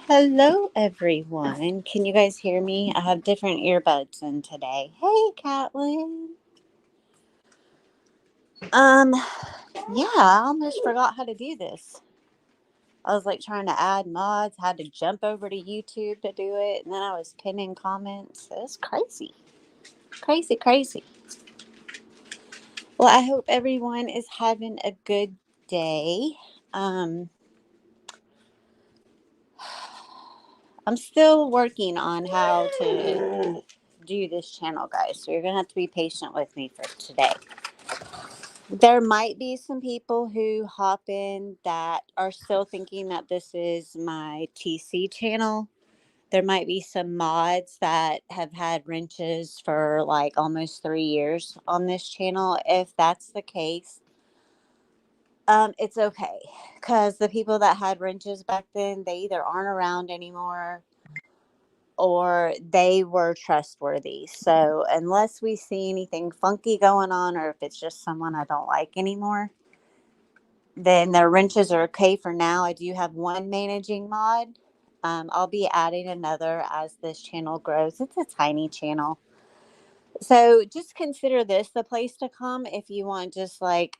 Hello, everyone. Can you guys hear me? I have different earbuds in today. Hey, Catlin. Um, yeah, I almost forgot how to do this. I was like trying to add mods, had to jump over to YouTube to do it, and then I was pinning comments. It's crazy. Crazy, crazy. Well, I hope everyone is having a good day. Um, I'm still working on how to do this channel, guys. So you're going to have to be patient with me for today. There might be some people who hop in that are still thinking that this is my TC channel. There might be some mods that have had wrenches for like almost 3 years on this channel. If that's the case, it's okay. Because the people that had wrenches back then, they either aren't around anymore or they were trustworthy. So unless we see anything funky going on, or if it's just someone I don't like anymore, then their wrenches are okay for now. I do have one managing mod. I'll be adding another as this channel grows. It's a tiny channel. So just consider this the place to come if you want just like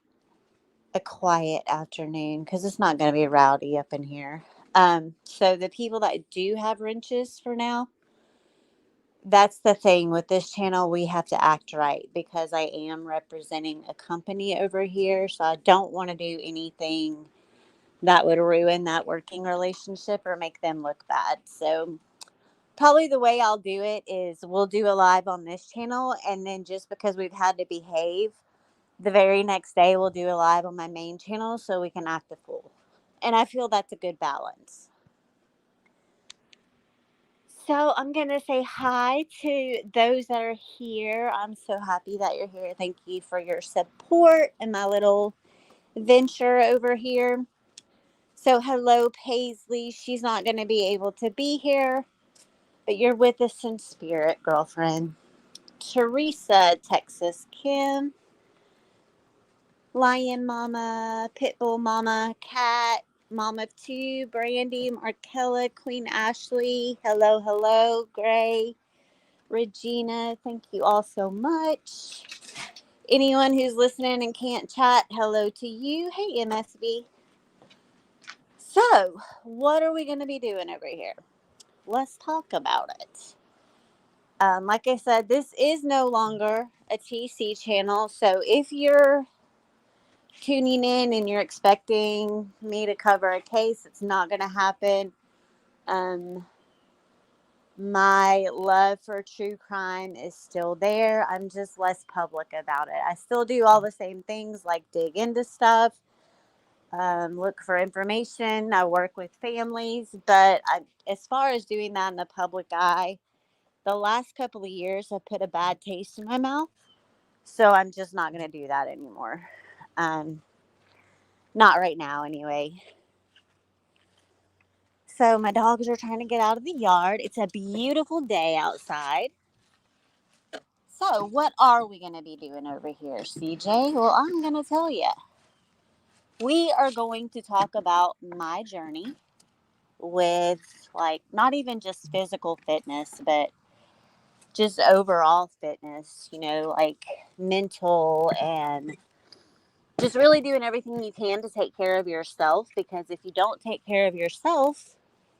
a quiet afternoon, because it's not going to be rowdy up in here. So the people that do have wrenches for now, that's the thing with this channel. We have to act right because I am representing a company over here. So I don't want to do anything that would ruin that working relationship or make them look bad. So probably the way I'll do it is we'll do a live on this channel, and then just because we've had to behave, the very next day we'll do a live on my main channel so we can act a fool. And I feel that's a good balance. So I'm going to say hi to those that are here. I'm so happy that you're here. Thank you for your support in my little venture over here. So hello, Paisley. She's not going to be able to be here, but you're with us in spirit, girlfriend. Teresa, Texas, Kim, Lion Mama, Pitbull Mama, Cat, Mama of Two, Brandy, Markella, Queen Ashley. Hello, hello, Gray. Regina, thank you all so much. Anyone who's listening and can't chat, hello to you. Hey, MSB. So, what are we going to be doing over here? Let's talk about it. Like I said, this is no longer a TC channel. So, if you're tuning in and you're expecting me to cover a case, it's not going to happen. My love for true crime is still there. I'm just less public about it. I still do all the same things like dig into stuff, look for information. I work with families, but as far as doing that in the public eye, the last couple of years have put a bad taste in my mouth. So I'm just not going to do that anymore. Um, Not right now, anyway. So my dogs are trying to get out of the yard. It's a beautiful day outside. So, what are we going to be doing over here, CJ? Well, I'm going to tell you. We are going to talk about my journey with, like, not even just physical fitness, but just overall fitness, like mental, and just really doing everything you can to take care of yourself. Because if you don't take care of yourself,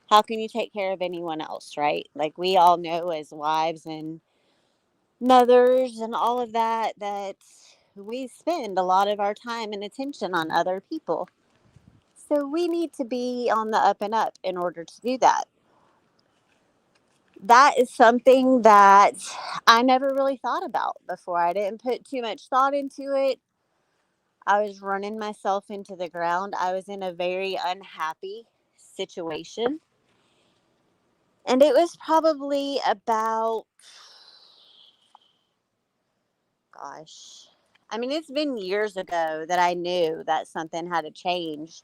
how can you take care of anyone else, right? Like, we all know as wives and mothers and all of that, that we spend a lot of our time and attention on other people. So we need to be on the up and up in order to do that. That is something that I never really thought about before. I didn't put too much thought into it. I was running myself into the ground. I was in a very unhappy situation. And it was probably about, gosh, I mean, it's been years ago that I knew that something had to change.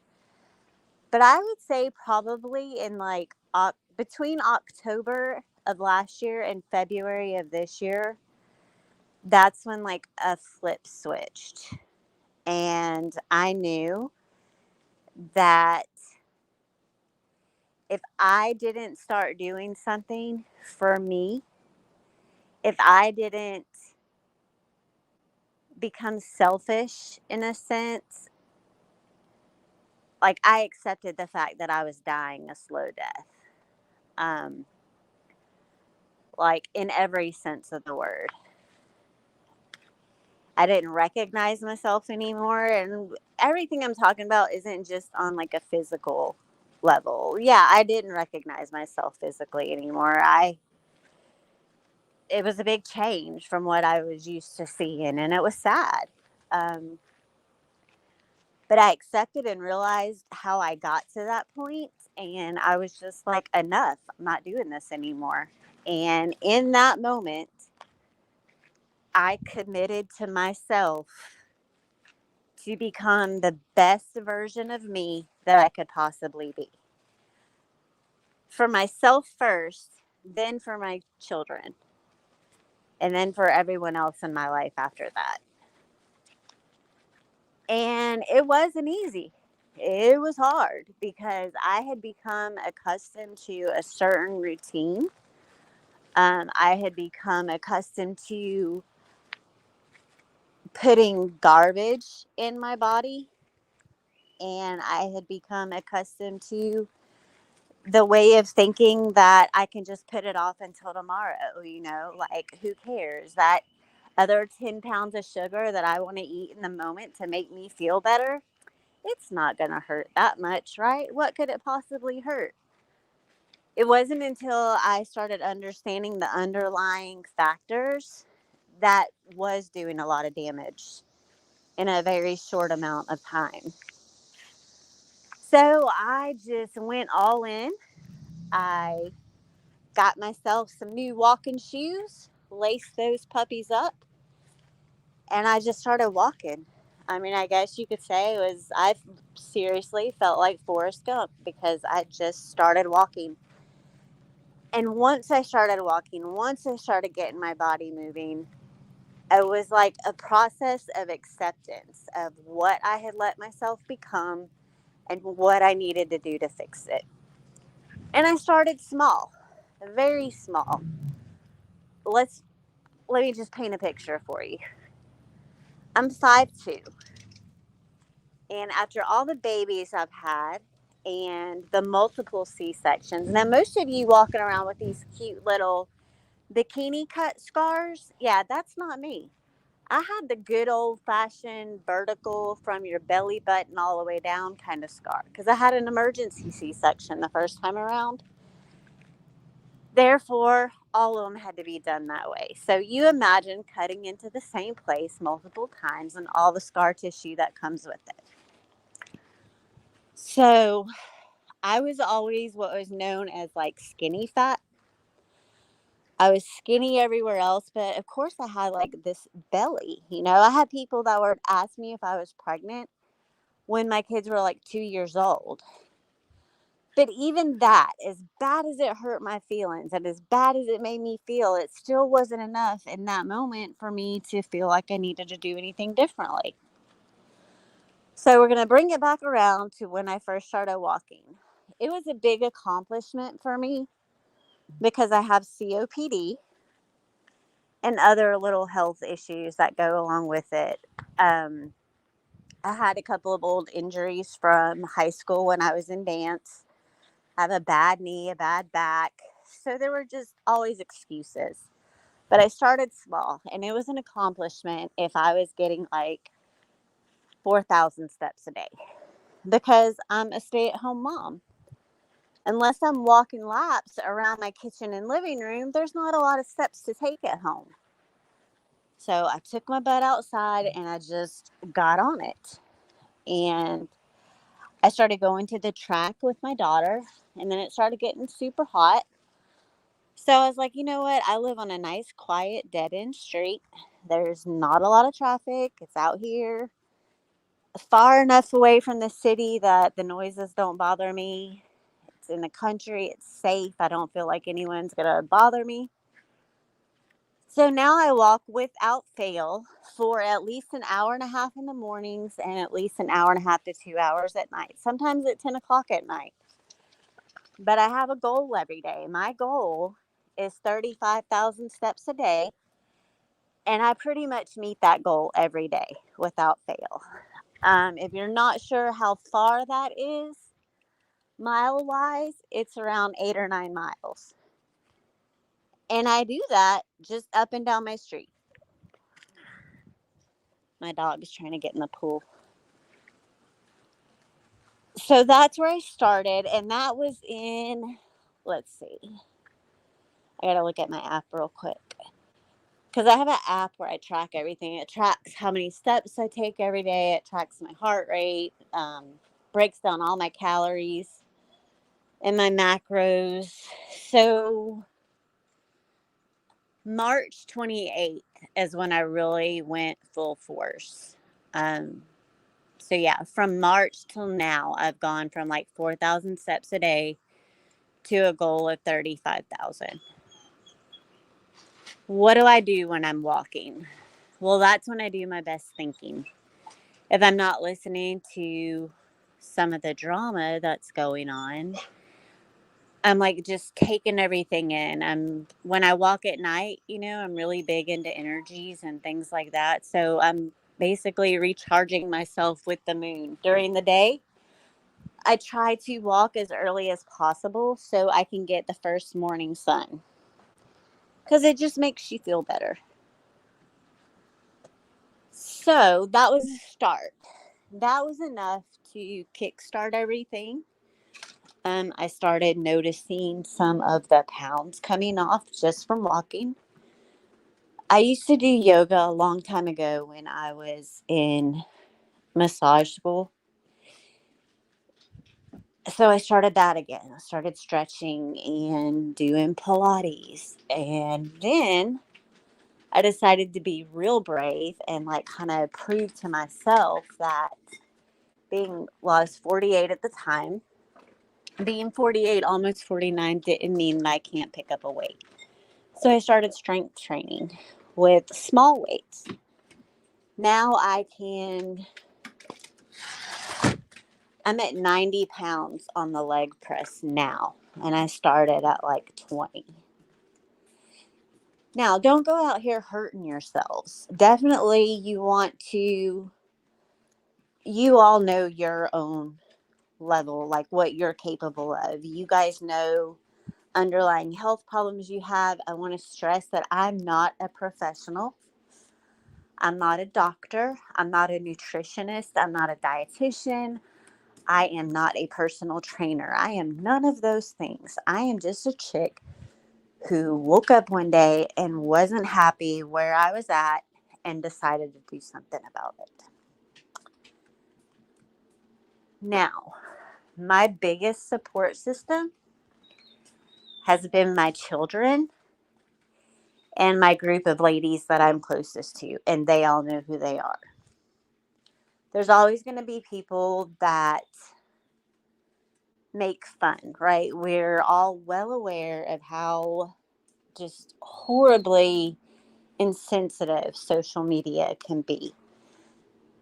But I would say probably in like between October of last year and February of this year, that's when like a flip switched. And I knew that if I didn't start doing something for me, if I didn't become selfish in a sense, like I accepted the fact that I was dying a slow death. Um, like in every sense of the word. I didn't recognize myself anymore. And everything I'm talking about isn't just on like a physical level. Yeah, I didn't recognize myself physically anymore. It was a big change from what I was used to seeing, and it was sad. Um, but I accepted and realized how I got to that point, and I was just like, enough. I'm not doing this anymore. And in that moment, I committed to myself to become the best version of me that I could possibly be. For myself first, then for my children, and then for everyone else in my life after that. And it wasn't easy. It was hard because I had become accustomed to a certain routine. I had become accustomed to putting garbage in my body, and I had become accustomed to the way of thinking that I can just put it off until tomorrow, like who cares? That other 10 pounds of sugar that I want to eat in the moment to make me feel better, it's not going to hurt that much, right? What could it possibly hurt? It wasn't until I started understanding the underlying factors that was doing a lot of damage in a very short amount of time. So I just went all in. I got myself some new walking shoes, laced those puppies up, and I just started walking. I mean, I guess you could say I seriously felt like Forrest Gump because I just started walking. And once I started walking, once I started getting my body moving, it was like a process of acceptance of what I had let myself become and what I needed to do to fix it. And I started small, very small. Let's Let me just paint a picture for you. I'm 5'2", and after all the babies I've had and the multiple C-sections, now most of you walking around with these cute little bikini cut scars, yeah, that's not me. I had the good old fashioned vertical from your belly button all the way down kind of scar because I had an emergency C-section the first time around. Therefore, all of them had to be done that way. So you imagine cutting into the same place multiple times and all the scar tissue that comes with it. So I was always what was known as like skinny fat. I was skinny everywhere else, but of course I had like this belly. I had people that would ask me if I was pregnant when my kids were like 2 years old. But even that, as bad as it hurt my feelings and as bad as it made me feel, it still wasn't enough in that moment for me to feel like I needed to do anything differently. So we're going to bring it back around to when I first started walking. It was a big accomplishment for me because I have COPD and other little health issues that go along with it. Um, I had a couple of old injuries from high school when I was in dance. I have a bad knee, a bad back. So there were just always excuses. But I started small, and it was an accomplishment if I was getting like 4,000 steps a day because I'm a stay at home mom. Unless I'm walking laps around my kitchen and living room, there's not a lot of steps to take at home. So I took my butt outside and I just got on it. And I started going to the track with my daughter, and then it started getting super hot. So I was like, you know what? I live on a nice, quiet, dead end street. There's not a lot of traffic. It's out here far enough away from the city that the noises don't bother me. It's in the country. It's safe. I don't feel like anyone's going to bother me. So now I walk without fail for at least an hour and a half in the mornings and at least an hour and a half to 2 hours at night, sometimes at 10 o'clock at night. But I have a goal every day. My goal is 35,000 steps a day, and I pretty much meet that goal every day without fail. If you're not sure how far that is, mile wise, it's around 8 or 9 miles. And I do that just up and down my street. My dog is trying to get in the pool. So that's where I started. And that was in, let's see, I got to look at my app real quick. Because I have an app where I track everything. It tracks how many steps I take every day. It tracks my heart rate, breaks down all my calories and my macros. So March 28th is when I really went full force. So yeah, from March till now, I've gone from like 4,000 steps a day to a goal of 35,000. What do I do when I'm walking? Well, that's when I do my best thinking. If I'm not listening to some of the drama that's going on, I'm like just taking everything in. When I walk at night, I'm really big into energies and things like that. So I'm basically recharging myself with the moon. During the day, I try to walk as early as possible so I can get the first morning sun, because it just makes you feel better. So that was a start. That was enough to kickstart everything. I started noticing some of the pounds coming off just from walking. I used to do yoga a long time ago when I was in massage school. So I started that again. I started stretching and doing Pilates. And then I decided to be real brave and like kind of prove to myself that I was 48 at the time. Being 48, almost 49, didn't mean that I can't pick up a weight. So I started strength training with small weights. Now I'm at 90 pounds on the leg press now, and I started at like 20. Now, don't go out here hurting yourselves. Definitely you all know your own level, like what you're capable of. You guys know underlying health problems you have. I want to stress that I'm not a professional. I'm not a doctor. I'm not a nutritionist. I'm not a dietitian. I am not a personal trainer. I am none of those things. I am just a chick who woke up one day and wasn't happy where I was at and decided to do something about it. Now, my biggest support system has been my children and my group of ladies that I'm closest to, and they all know who they are. There's always going to be people that make fun, right? We're all well aware of how just horribly insensitive social media can be.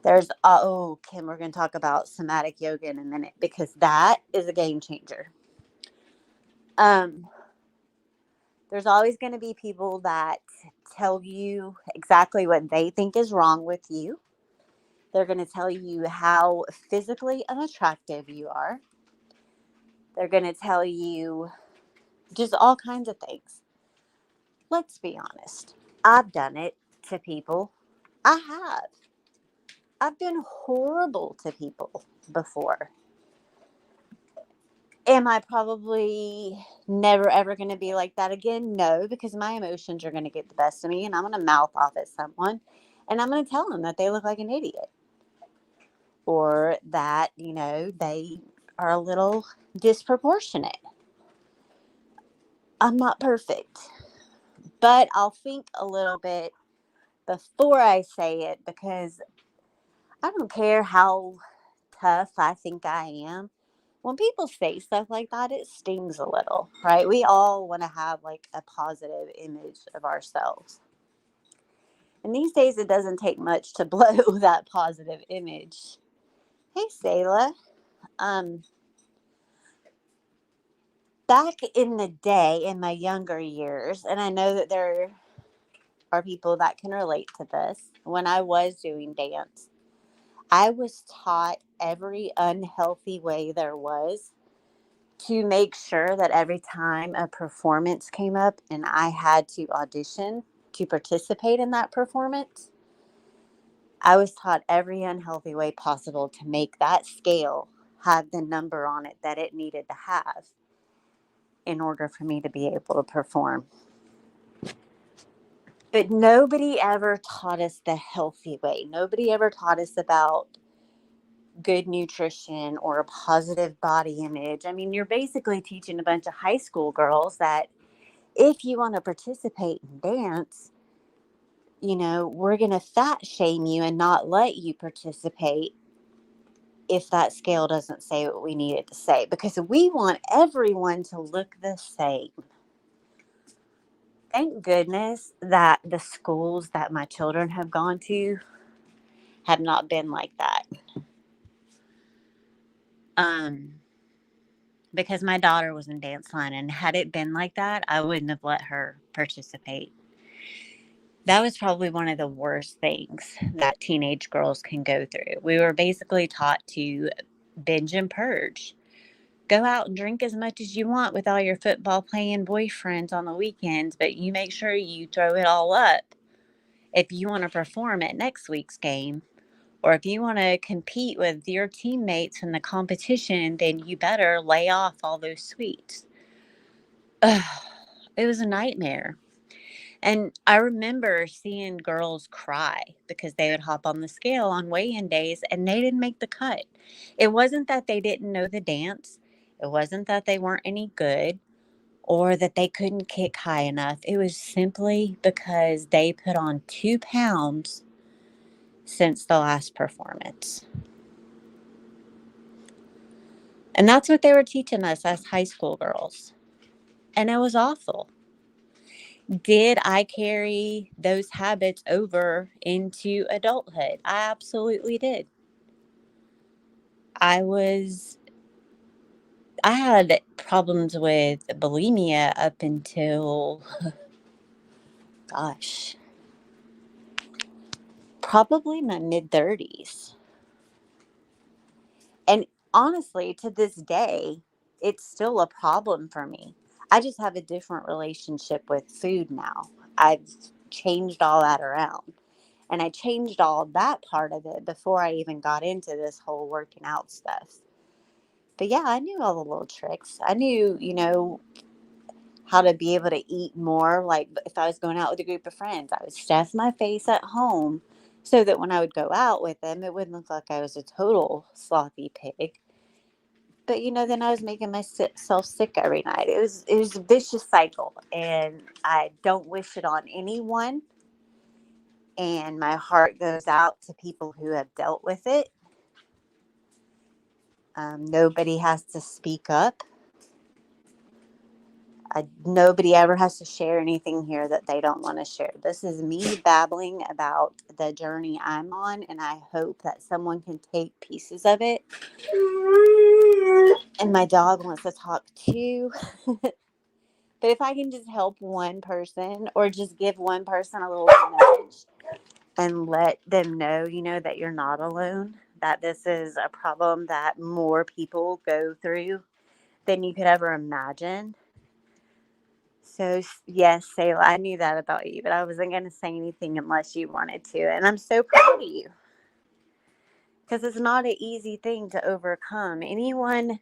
Kim, we're going to talk about somatic yoga in a minute because that is a game changer. There's always going to be people that tell you exactly what they think is wrong with you. They're going to tell you how physically unattractive you are. They're going to tell you just all kinds of things. Let's be honest. I've done it to people. I have. I've been horrible to people before. Am I probably never ever going to be like that again? No, because my emotions are going to get the best of me and I'm going to mouth off at someone and I'm going to tell them that they look like an idiot or that, they are a little disproportionate. I'm not perfect, but I'll think a little bit before I say it because I don't care how tough I think I am. When people say stuff like that, it stings a little, right? We all want to have like a positive image of ourselves. And these days, it doesn't take much to blow that positive image. Hey, Sayla. Um, Back in the day, in my younger years, and I know that there are people that can relate to this, when I was doing dance, I was taught every unhealthy way there was to make sure that every time a performance came up and I had to audition to participate in that performance, I was taught every unhealthy way possible to make that scale have the number on it that it needed to have in order for me to be able to perform. But nobody ever taught us the healthy way. Nobody ever taught us about good nutrition or a positive body image. I mean, you're basically teaching a bunch of high school girls that if you want to participate in dance, we're going to fat shame you and not let you participate if that scale doesn't say what we need it to say, because we want everyone to look the same. Thank goodness that the schools that my children have gone to have not been like that. Because my daughter was in dance line, and had it been like that, I wouldn't have let her participate. That was probably one of the worst things that teenage girls can go through. We were basically taught to binge and purge. Go out and drink as much as you want with all your football playing boyfriends on the weekends, but you make sure you throw it all up if you want to perform at next week's game. Or if you want to compete with your teammates in the competition, then you better lay off all those sweets. Ugh, it was a nightmare. And I remember seeing girls cry because they would hop on the scale on weigh-in days and they didn't make the cut. It wasn't that they didn't know the dance. It wasn't that they weren't any good or that they couldn't kick high enough. It was simply because they put on 2 pounds since the last performance. And that's what they were teaching us as high school girls. And it was awful. Did I carry those habits over into adulthood? I absolutely did. I had problems with bulimia up until, gosh, probably my mid 30s. And honestly, to this day, it's still a problem for me. I just have a different relationship with food now. I've changed all that around. And I changed all that part of it before I even got into this whole working out stuff. But yeah, I knew all the little tricks. I knew, how to be able to eat more. Like if I was going out with a group of friends, I would stuff my face at home so that when I would go out with them, it wouldn't look like I was a total slothy pig. But then I was making myself sick every night. It was a vicious cycle, and I don't wish it on anyone. And my heart goes out to people who have dealt with it. Nobody has to speak up. Nobody ever has to share anything here that they don't want to share. This is me babbling about the journey I'm on, and I hope that someone can take pieces of it. And my dog wants to talk too. But if I can just help one person or just give one person a little nudge and let them know, that you're not alone, that this is a problem that more people go through than you could ever imagine. So, yes, Sayla, I knew that about you, but I wasn't going to say anything unless you wanted to. And I'm so proud of you because it's not an easy thing to overcome. Anyone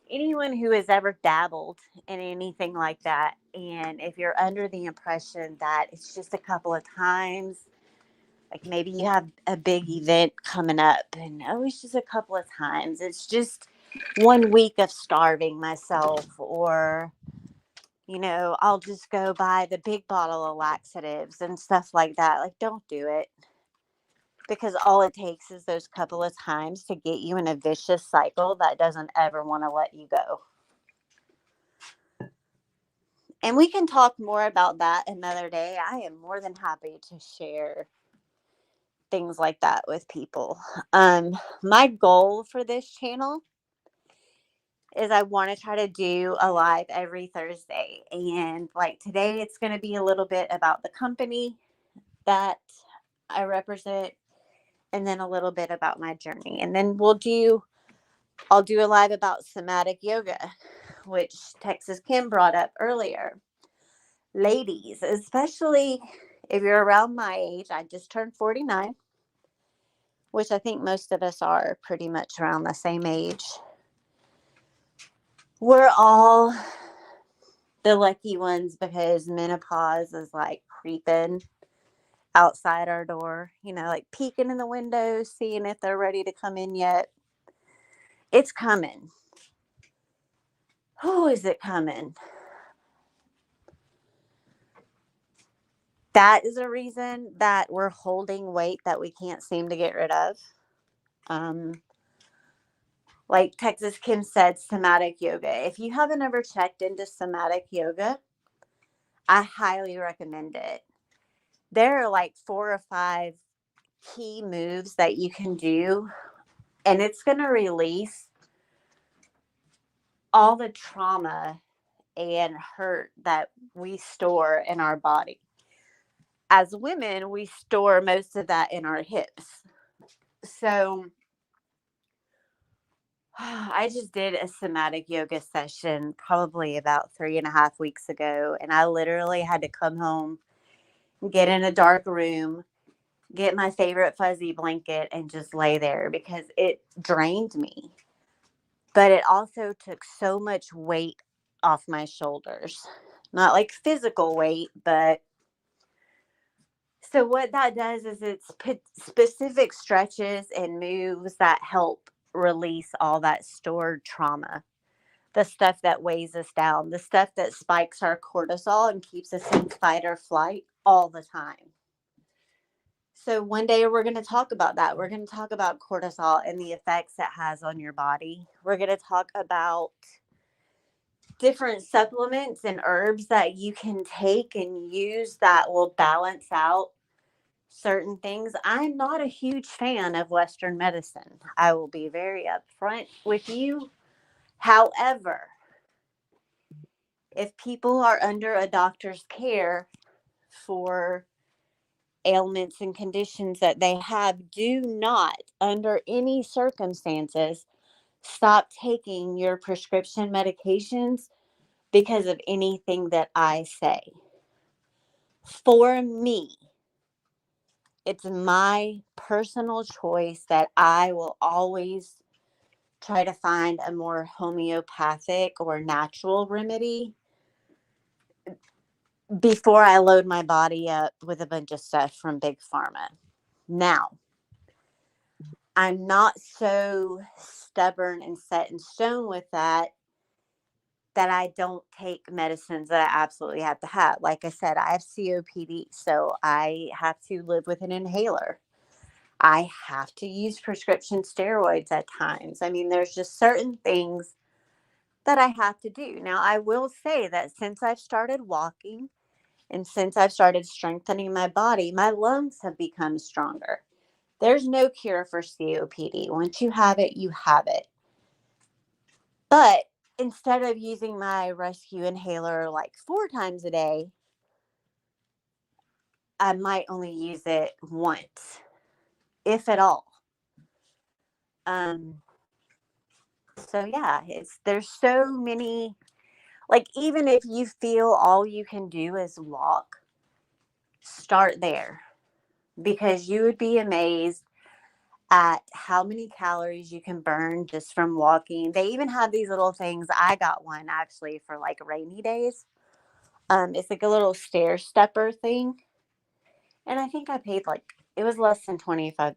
who has ever dabbled in anything like that, and if you're under the impression that it's just a couple of times, like maybe you have a big event coming up and it's just a couple of times, it's just 1 week of starving myself, or I'll just go buy the big bottle of laxatives and stuff like that. Like, don't do it, because all it takes is those couple of times to get you in a vicious cycle that doesn't ever want to let you go. And we can talk more about that another day. I am more than happy to share things like that with people. My goal for this channel is I want to try to do a live every Thursday. And like today, it's going to be a little bit about the company that I represent, and then a little bit about my journey. And then I'll do a live about somatic yoga, which Texas Kim brought up earlier. Ladies, especially if you're around my age, I just turned 49, which I think most of us are pretty much around the same age. We're all the lucky ones because menopause is like creeping outside our door, like peeking in the window, seeing if they're ready to come in yet. It's coming. Who is it coming? That is a reason that we're holding weight that we can't seem to get rid of. Like Texas Kim said, somatic yoga. If you haven't ever checked into somatic yoga, I highly recommend it. There are like 4 or 5 key moves that you can do, and it's going to release all the trauma and hurt that we store in our body. As women, we store most of that in our hips. So I just did a somatic yoga session probably about 3.5 weeks ago, and I literally had to come home, get in a dark room, get my favorite fuzzy blanket, and just lay there because it drained me. But it also took so much weight off my shoulders. Not like physical weight, but so what that does is it's specific stretches and moves that help release all that stored trauma, the stuff that weighs us down, the stuff that spikes our cortisol and keeps us in fight or flight all the time. So one day we're going to talk about that. We're going to talk about cortisol and the effects it has on your body. We're going to talk about different supplements and herbs that you can take and use that will balance out certain things. I'm not a huge fan of Western medicine. I will be very upfront with you. However, if people are under a doctor's care for ailments and conditions that they have, do not, under any circumstances, stop taking your prescription medications because of anything that I say. For me, it's my personal choice that I will always try to find a more homeopathic or natural remedy before I load my body up with a bunch of stuff from Big Pharma. Now, I'm not so stubborn and set in stone with that I don't take medicines that I absolutely have to have. Like I said, I have COPD, so I have to live with an inhaler. I have to use prescription steroids at times. I mean, there's just certain things that I have to do. Now, I will say that since I've started walking and since I've started strengthening my body, my lungs have become stronger. There's no cure for COPD. Once you have it, you have it. But instead of using my rescue inhaler like 4 times a day, I might only use it once, if at all. So yeah, there's so many, like even if you feel all you can do is walk, start there because you would be amazed at how many calories you can burn just from walking. They even have these little things. I got one actually for like rainy days. It's like a little stair stepper thing. And I think I paid it was less than $25.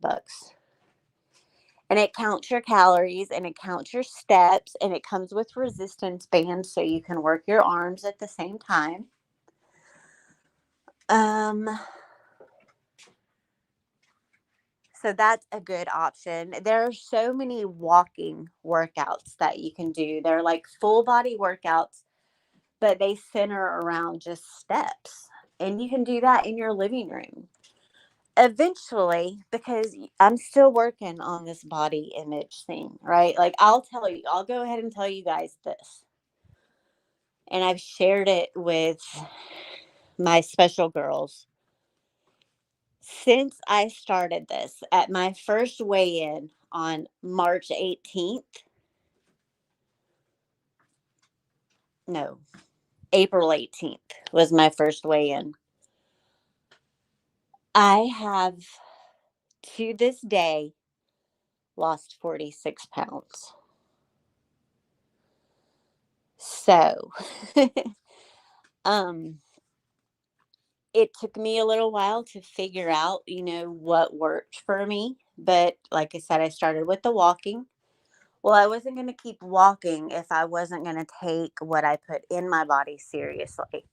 And it counts your calories and it counts your steps and it comes with resistance bands so you can work your arms at the same time. So that's a good option. There are so many walking workouts that you can do. They're like full body workouts but they center around just steps. And you can do that in your living room. Eventually, because I'm still working on this body image thing, right? Like, I'll go ahead and tell you guys this. And I've shared it with my special girls. Since I started this at my first weigh in on March 18th, no, April 18th was my first weigh in. I have to this day lost 46 pounds. So, um, it took me a little while to figure out, what worked for me. But like I said, I started with the walking. Well, I wasn't going to keep walking if I wasn't going to take what I put in my body seriously.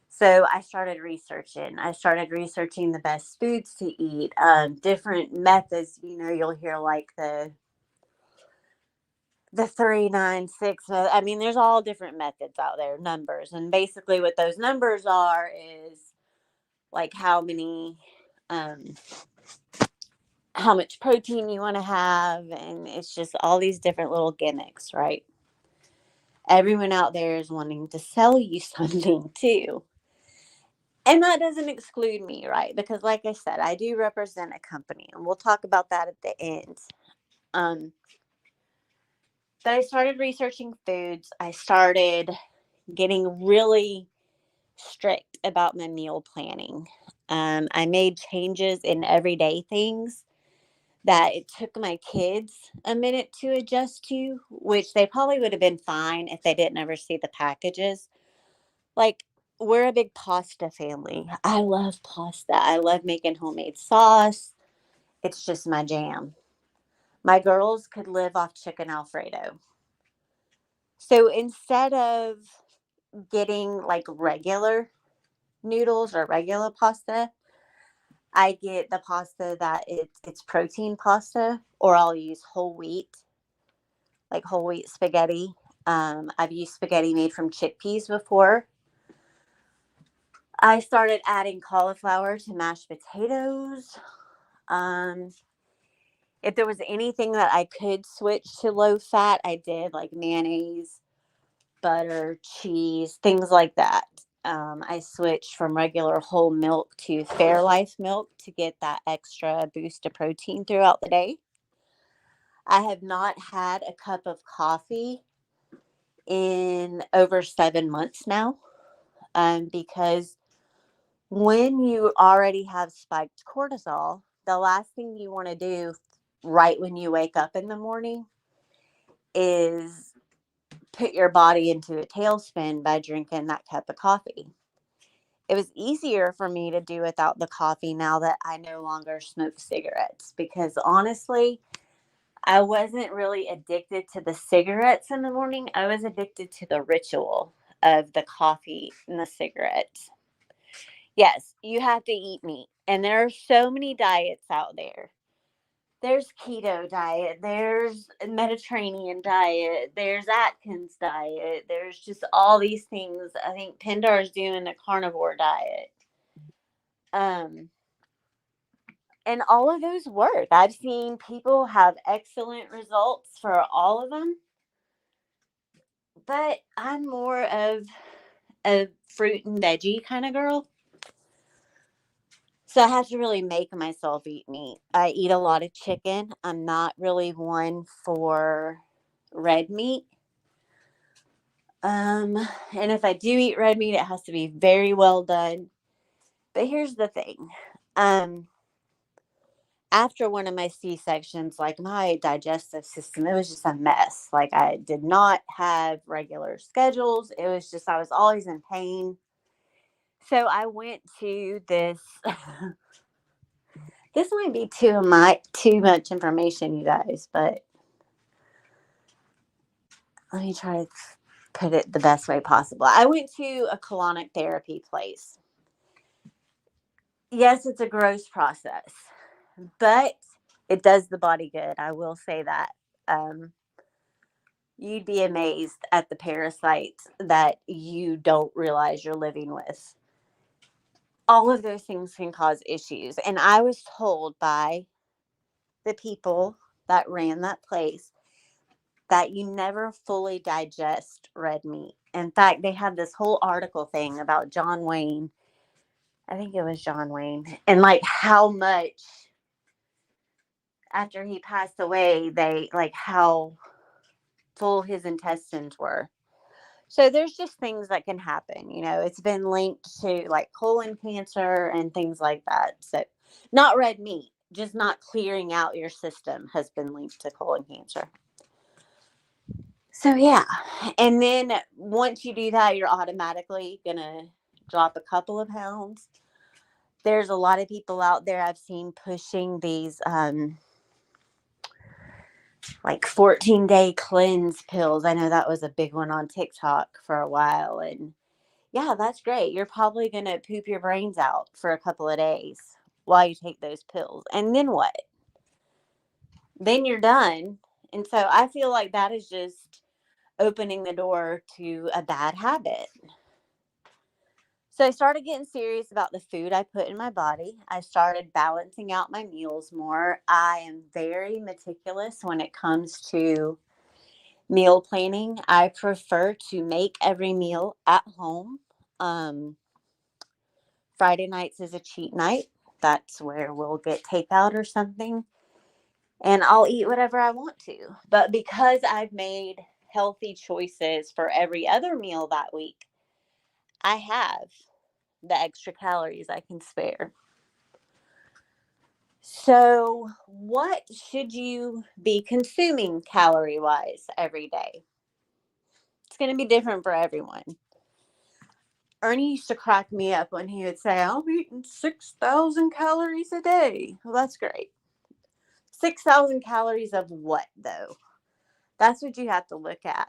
So I started researching. I started researching the best foods to eat, different methods. You'll hear like the 396. I mean, there's all different methods out there, numbers. And basically what those numbers are is like um, how much protein you want to have. And it's just all these different little gimmicks, right? Everyone out there is wanting to sell you something too. And that doesn't exclude me, right? Because like I said, I do represent a company and we'll talk about that at the end. But I started researching foods. I started getting really strict about my meal planning. I made changes in everyday things that it took my kids a minute to adjust to, which they probably would have been fine if they didn't ever see the packages. Like, we're a big pasta family. I love pasta. I love making homemade sauce. It's just my jam. My girls could live off chicken Alfredo. So instead of getting like regular noodles or regular pasta, I get the pasta that it's protein pasta, or I'll use whole wheat, like whole wheat spaghetti. I've used spaghetti made from chickpeas before. I started adding cauliflower to mashed potatoes. Um, if there was anything that I could switch to low fat, I did, like mayonnaise, butter, cheese, things like that. I switched from regular whole milk to Fairlife milk to get that extra boost of protein throughout the day. I have not had a cup of coffee in over 7 months now, because when you already have spiked cortisol, the last thing you want to do right when you wake up in the morning is put your body into a tailspin by drinking that cup of coffee. It was easier for me to do without the coffee now that I no longer smoke cigarettes, because honestly, I wasn't really addicted to the cigarettes in the morning. I was addicted to the ritual of the coffee and the cigarettes. Yes, you have to eat meat. And there are so many diets out there. There's keto diet, there's Mediterranean diet, there's Atkins diet, there's just all these things. I think Pindar's doing a carnivore diet. Um, and all of those work. I've seen people have excellent results for all of them, but I'm more of a fruit and veggie kind of girl. So I have to really make myself eat meat. I eat a lot of chicken. I'm not really one for red meat. And if I do eat red meat, it has to be very well done. But here's the thing. Um, After one of my C-sections, like, my digestive system, it was just a mess. Like, I did not have regular schedules. It was just, I was always in pain. So I went to this. This might be too much information, you guys, but let me try to put it the best way possible. I went to a colonic therapy place. Yes, it's a gross process, but it does the body good. I will say that. Um, you'd be amazed at the parasites that you don't realize you're living with. All of those things can cause issues. And I was told by the people that ran that place that you never fully digest red meat. In fact, they had this whole article thing about John Wayne. I think it was John Wayne. And like how much after he passed away, they like how full his intestines were. So there's just things that can happen. It's been linked to like colon cancer and things like that. So not red meat, just not clearing out your system has been linked to colon cancer. So yeah. And then once you do that, you're automatically going to drop a couple of pounds. There's a lot of people out there I've seen pushing these like 14-day cleanse pills. I know that was a big one on TikTok for a while. And yeah, that's great. You're probably going to poop your brains out for a couple of days while you take those pills. And then what? Then you're done. And so I feel like that is just opening the door to a bad habit. So I started getting serious about the food I put in my body. I started balancing out my meals more. I am very meticulous when it comes to meal planning. I prefer to make every meal at home. Friday nights is a cheat night. That's where we'll get takeout or something. And I'll eat whatever I want to. But because I've made healthy choices for every other meal that week, I have the extra calories I can spare. So, what should you be consuming calorie wise every day? It's going to be different for everyone. Ernie used to crack me up when he would say, I'm eating 6,000 calories a day. Well, that's great. 6,000 calories of what, though? That's what you have to look at.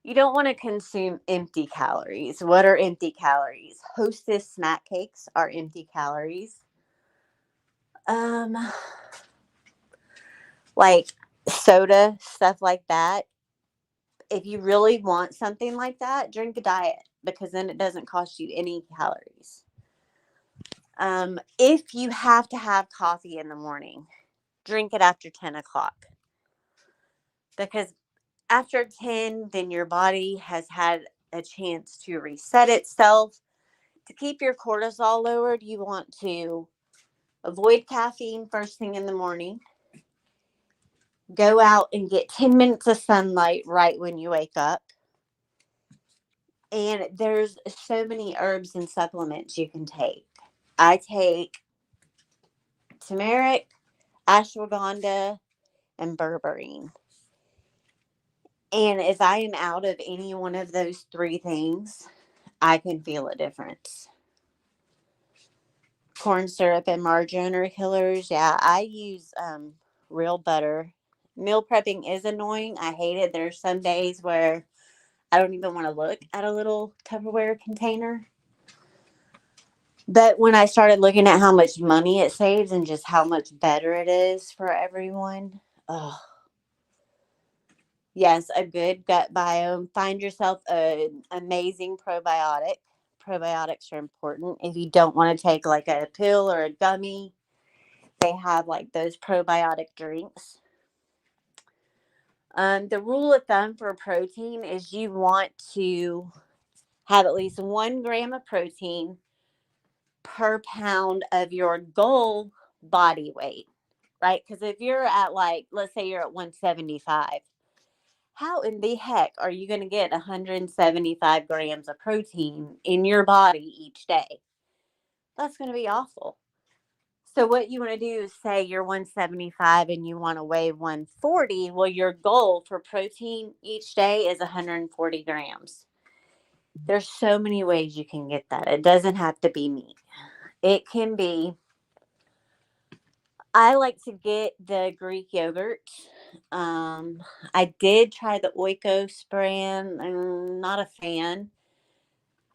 You don't want to consume empty calories. What are empty calories? Hostess snack cakes are empty calories. Like soda, stuff like that. If you really want something like that, drink a diet because then it doesn't cost you any calories. If you have to have coffee in the morning, drink it after 10 o'clock. Because after 10, then your body has had a chance to reset itself. To keep your cortisol lowered, you want to avoid caffeine first thing in the morning. Go out and get 10 minutes of sunlight right when you wake up. And there's so many herbs and supplements you can take. I take turmeric, ashwagandha, and berberine. And if I am out of any one of those three things, I can feel a difference. Corn syrup and margarine are killers. Yeah, I use real butter. Meal prepping is annoying. I hate it. There's some days where I don't even want to look at a little Tupperware container. But when I started looking at how much money it saves and just how much better it is for everyone, oh, yes, a good gut biome. Find yourself an amazing probiotic. Probiotics are important. If you don't want to take like a pill or a gummy, they have like those probiotic drinks. The rule of thumb for protein is you want to have at least 1 gram of protein per pound of your goal body weight, right? Because if you're at like, let's say you're at 175, how in the heck are you going to get 175 grams of protein in your body each day? That's going to be awful. So what you want to do is say you're 175 and you want to weigh 140. Well, your goal for protein each day is 140 grams. There's so many ways you can get that. It doesn't have to be meat. It can be, I like to get the Greek yogurt. I did try the Oikos brand. I'm not a fan.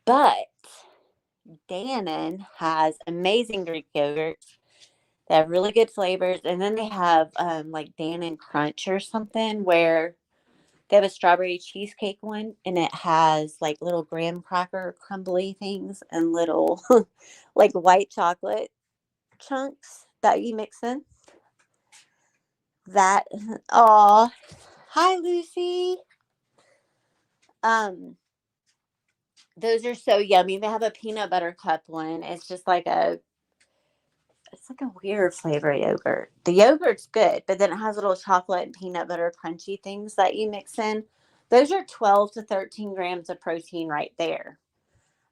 But Dannon has amazing Greek yogurt. They have really good flavors. And then they have like Dan and Crunch or something where they have a strawberry cheesecake one, and it has like little graham cracker crumbly things and little like white chocolate chunks that you mix in. That, oh, hi Lucy. Um, those are so yummy. They have a peanut butter cup one. It's like a weird flavor yogurt. The yogurt's good, but then it has little chocolate and peanut butter crunchy things that you mix in. Those are 12 to 13 grams of protein right there.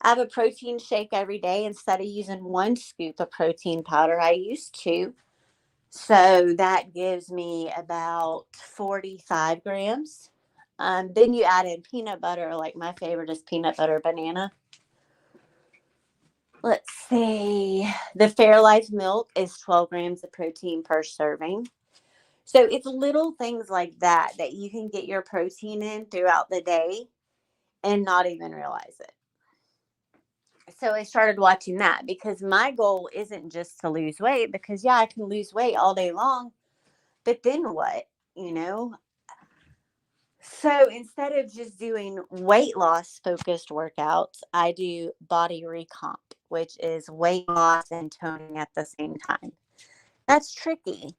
I have a protein shake every day. Instead of using 1 scoop of protein powder, I use 2. So that gives me about 45 grams. Then you add in peanut butter. Like my favorite is peanut butter banana. Let's see. The Fairlife milk is 12 grams of protein per serving. So it's little things like that that you can get your protein in throughout the day and not even realize it. So I started watching that because my goal isn't just to lose weight, because yeah, I can lose weight all day long, but then what, you know? So instead of just doing weight loss focused workouts, I do body recomp, which is weight loss and toning at the same time. That's tricky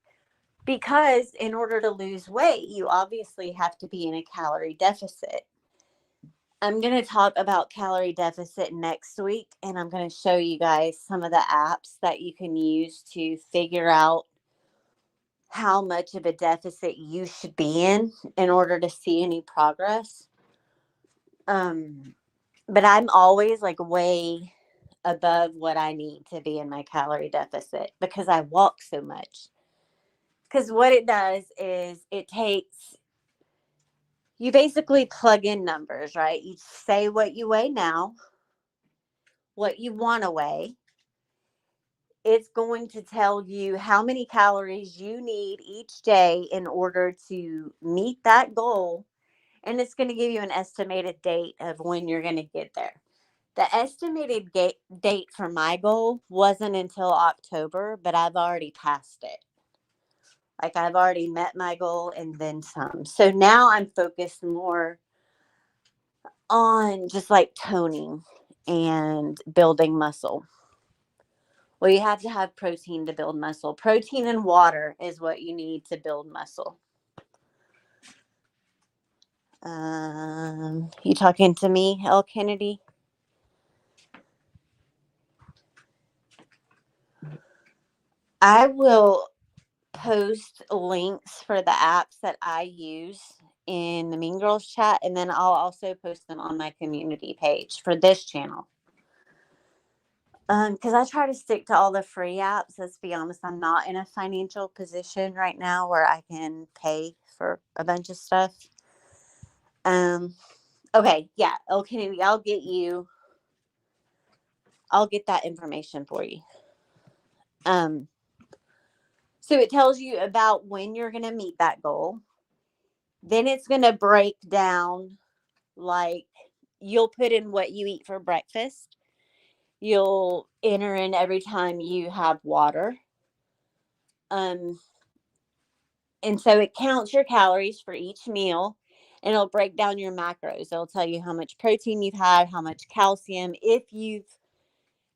because in order to lose weight, you obviously have to be in a calorie deficit. I'm going to talk about calorie deficit next week, and I'm going to show you guys some of the apps that you can use to figure out how much of a deficit you should be in order to see any progress. But I'm always like way above what I need to be in my calorie deficit because I walk so much. Because what it does is you basically plug in numbers, right? You say what you weigh now, what you want to weigh. It's going to tell you how many calories you need each day in order to meet that goal. And it's going to give you an estimated date of when you're going to get there. The estimated date for my goal wasn't until October, but I've already passed it. Like I've already met my goal and then some. So now I'm focused more on just like toning and building muscle. Well, you have to have protein to build muscle. Protein and water is what you need to build muscle. You talking to me, L. Kennedy? I will post links for the apps that I use in the Mean Girls chat, and then I'll also post them on my community page for this channel. Because I try to stick to all the free apps. Let's be honest, I'm not in a financial position right now where I can pay for a bunch of stuff. Okay, yeah, okay, I'll get that information for you. So it tells you about when you're going to meet that goal. Then it's going to break down, like you'll put in what you eat for breakfast. You'll enter in every time you have water. And so it counts your calories for each meal, and it'll break down your macros. It'll tell you how much protein you've had, how much calcium,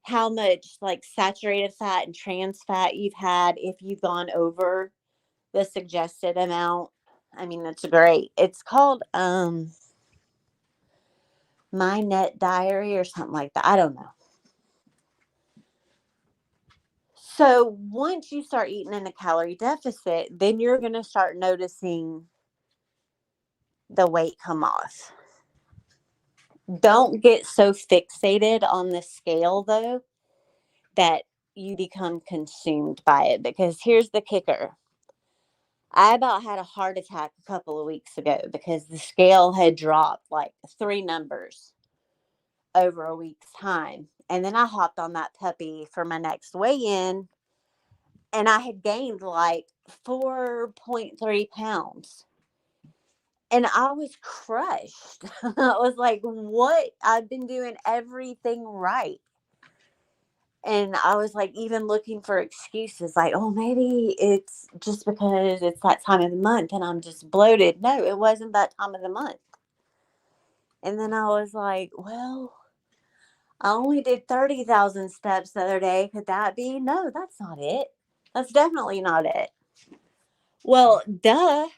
how much like saturated fat and trans fat you've had, if you've gone over the suggested amount. I mean, that's great. It's called My Net Diary or something like that. I don't know. So once you start eating in a calorie deficit, then you're going to start noticing the weight come off. Don't get so fixated on the scale, though, that you become consumed by it. Because here's the kicker. I about had a heart attack a couple of weeks ago because the scale had dropped like 3 numbers over a week's time. And then I hopped on that puppy for my next weigh-in, and I had gained like 4.3 pounds. And I was crushed. I was like, what? I've been doing everything right. And I was like, even looking for excuses, like, oh, maybe it's just because it's that time of the month and I'm just bloated. No, it wasn't that time of the month. And then I was like, well, I only did 30,000 steps the other day. Could that be? No, that's not it. That's definitely not it. Well, duh.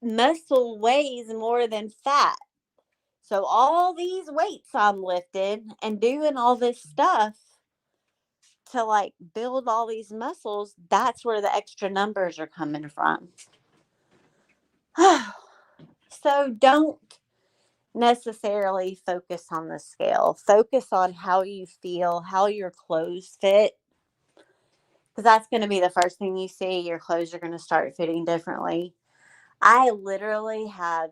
Muscle weighs more than fat. So all these weights I'm lifting and doing all this stuff to like build all these muscles, that's where the extra numbers are coming from. So don't necessarily focus on the scale. Focus on how you feel, how your clothes fit. Because that's going to be the first thing you see. Your clothes are going to start fitting differently. I literally have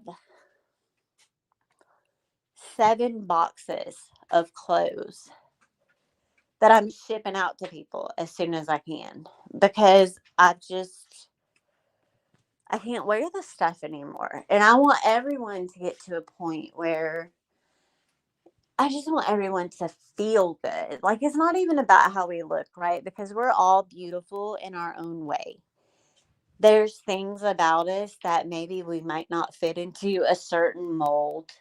7 boxes of clothes that I'm shipping out to people as soon as I can because I can't wear this stuff anymore. And I want everyone to get to a point where I just want everyone to feel good. Like, it's not even about how we look, right? Because we're all beautiful in our own way. There's things about us that maybe we might not fit into a certain mold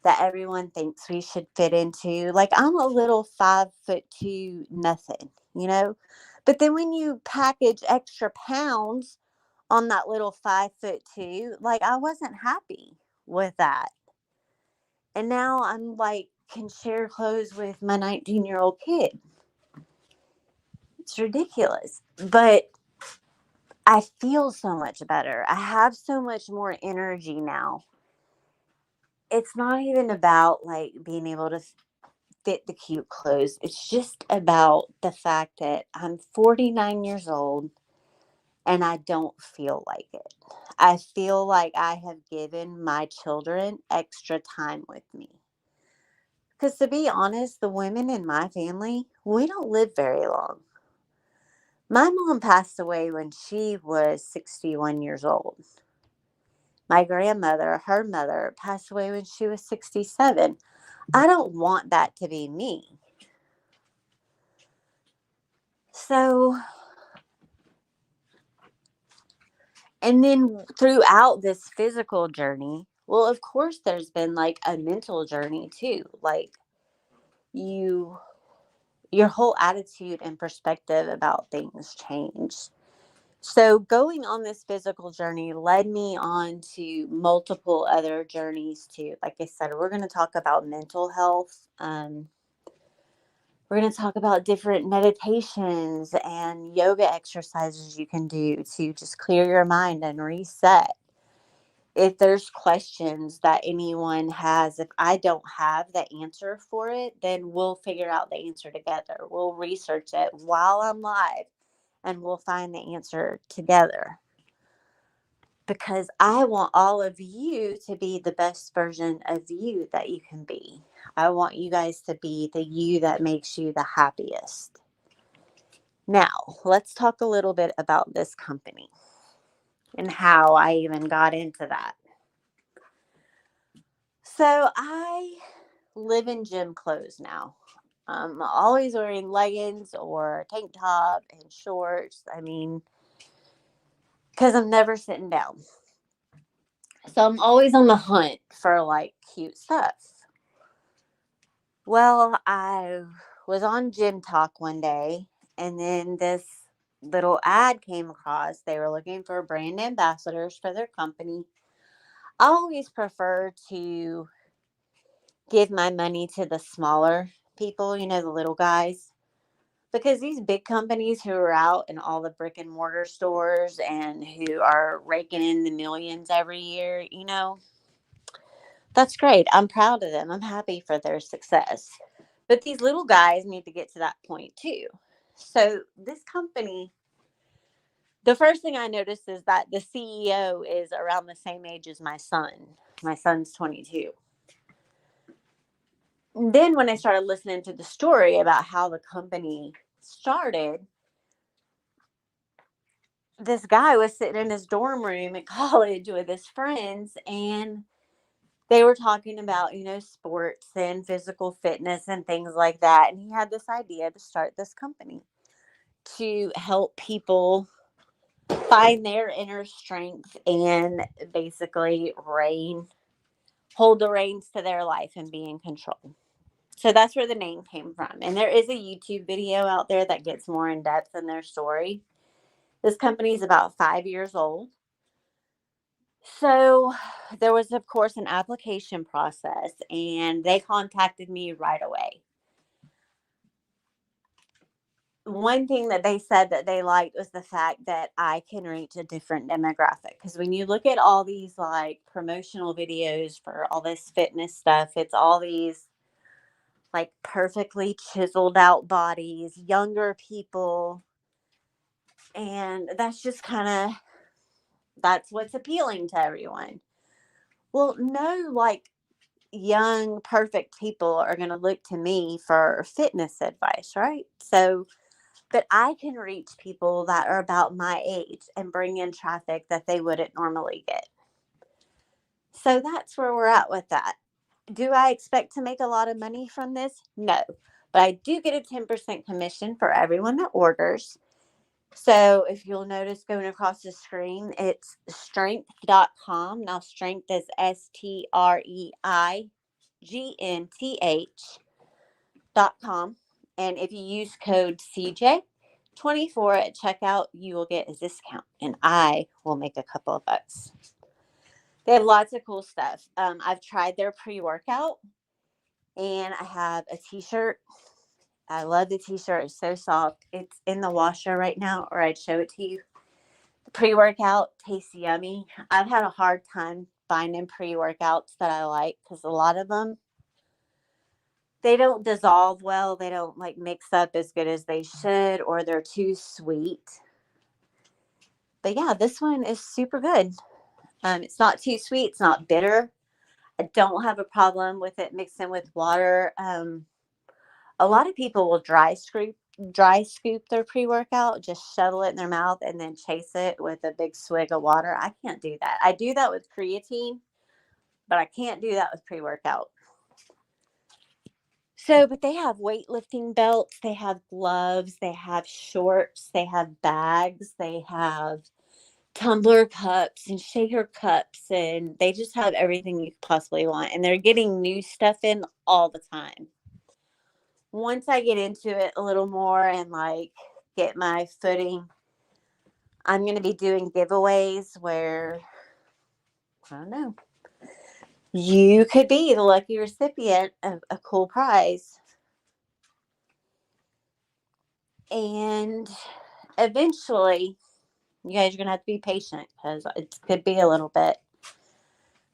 that everyone thinks we should fit into. Like, I'm a little 5'2" nothing, you know? But then when you package extra pounds on that little 5'2", like, I wasn't happy with that. And now I'm like, can share clothes with my 19-year-old kid. It's ridiculous. But I feel so much better. I have so much more energy now. It's not even about like being able to fit the cute clothes. It's just about the fact that I'm 49 years old and I don't feel like it. I feel like I have given my children extra time with me. Because to be honest, the women in my family, we don't live very long. My mom passed away when she was 61 years old. My grandmother, her mother, passed away when she was 67. I don't want that to be me. So, and then throughout this physical journey, well, of course, there's been like a mental journey too. Like, you, your whole attitude and perspective about things change. So going on this physical journey led me on to multiple other journeys too. Like I said, we're going to talk about mental health. We're going to talk about different meditations and yoga exercises you can do to just clear your mind and reset. If there's questions that anyone has, if I don't have the answer for it, then we'll figure out the answer together. We'll research it while I'm live and we'll find the answer together. Because I want all of you to be the best version of you that you can be. I want you guys to be the you that makes you the happiest. Now, let's talk a little bit about this company and how I even got into that. So, I live in gym clothes now. I'm always wearing leggings or tank top and shorts. I mean, because I'm never sitting down. So I'm always on the hunt for like cute stuff. Well, I was on Gym Talk one day, and then this little ad came across. They were looking for brand ambassadors for their company. I always prefer to give my money to the smaller people, the little guys. Because these big companies who are out in all the brick and mortar stores and who are raking in the millions every year, that's great. I'm proud of them. I'm happy for their success. But these little guys need to get to that point too. So this company, the first thing I noticed is that the CEO is around the same age as my son. My son's 22. Then when I started listening to the story about how the company started, this guy was sitting in his dorm room at college with his friends, and They were talking about, sports and physical fitness and things like that. And he had this idea to start this company to help people find their inner strength and basically hold the reins to their life and be in control. So that's where the name came from. And there is a YouTube video out there that gets more in depth in their story. This company is about 5 years old. So there was, of course, an application process, and they contacted me right away. One thing that they said that they liked was the fact that I can reach a different demographic. Because when you look at all these like promotional videos for all this fitness stuff, it's all these like perfectly chiseled out bodies, younger people. And that's just that's what's appealing to everyone. Well, no, like young, perfect people are going to look to me for fitness advice, right? So, but I can reach people that are about my age and bring in traffic that they wouldn't normally get. So that's where we're at with that. Do I expect to make a lot of money from this? No. But I do get a 10% commission for everyone that orders. So if you'll notice going across the screen, it's strength.com. Now, strength is STREIGNTH.com. And if you use code CJ24 at checkout, you will get a discount and I will make a couple of bucks. They have lots of cool stuff. I've tried their pre-workout and I have a t-shirt. I love the t-shirt. It's so soft. It's in the washer right now, or I'd show it to you. The pre-workout tastes yummy. I've had a hard time finding pre-workouts that I like because a lot of them, they don't dissolve well. They don't like mix up as good as they should, or they're too sweet. But yeah, this one is super good. It's not too sweet. It's not bitter. I don't have a problem with it mixing with water. A lot of people will dry scoop their pre-workout, just shovel it in their mouth and then chase it with a big swig of water. I can't do that. I do that with creatine, but I can't do that with pre-workout. So, but they have weightlifting belts, they have gloves, they have shorts, they have bags, they have tumbler cups and shaker cups, and they just have everything you could possibly want. And they're getting new stuff in all the time. Once I get into it a little more and like get my footing, I'm going to be doing giveaways where, I don't know, you could be the lucky recipient of a cool prize. And eventually, you guys are going to have to be patient because it could be a little bit.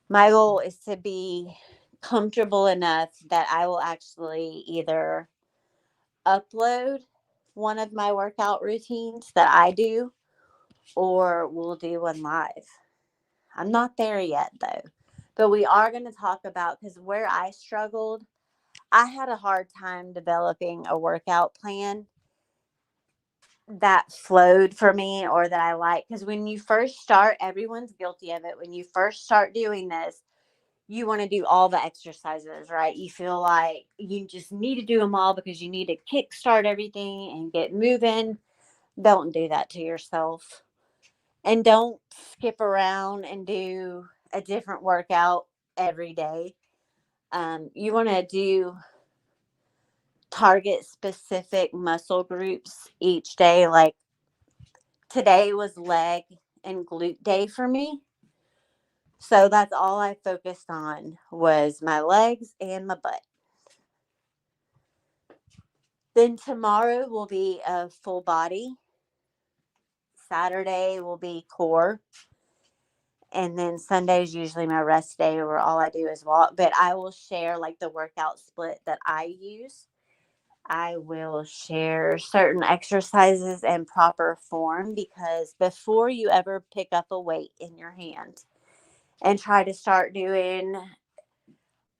My goal is to be comfortable enough that I will actually either upload one of my workout routines that I do, or we'll do one live. I'm not there yet though. But we are going to talk about, because where I struggled, I had a hard time developing a workout plan that flowed for me or that I like. Because when you first start, everyone's guilty of it. When you first start doing this, you want to do all the exercises, right? You feel like you just need to do them all because you need to kickstart everything and get moving. Don't do that to yourself. And don't skip around and do a different workout every day. You want to do target specific muscle groups each day. Like today was leg and glute day for me. So that's all I focused on was my legs and my butt. Then tomorrow will be a full body. Saturday will be core. And then Sunday is usually my rest day where all I do is walk. But I will share like the workout split that I use. I will share certain exercises and proper form, because before you ever pick up a weight in your hand and try to start doing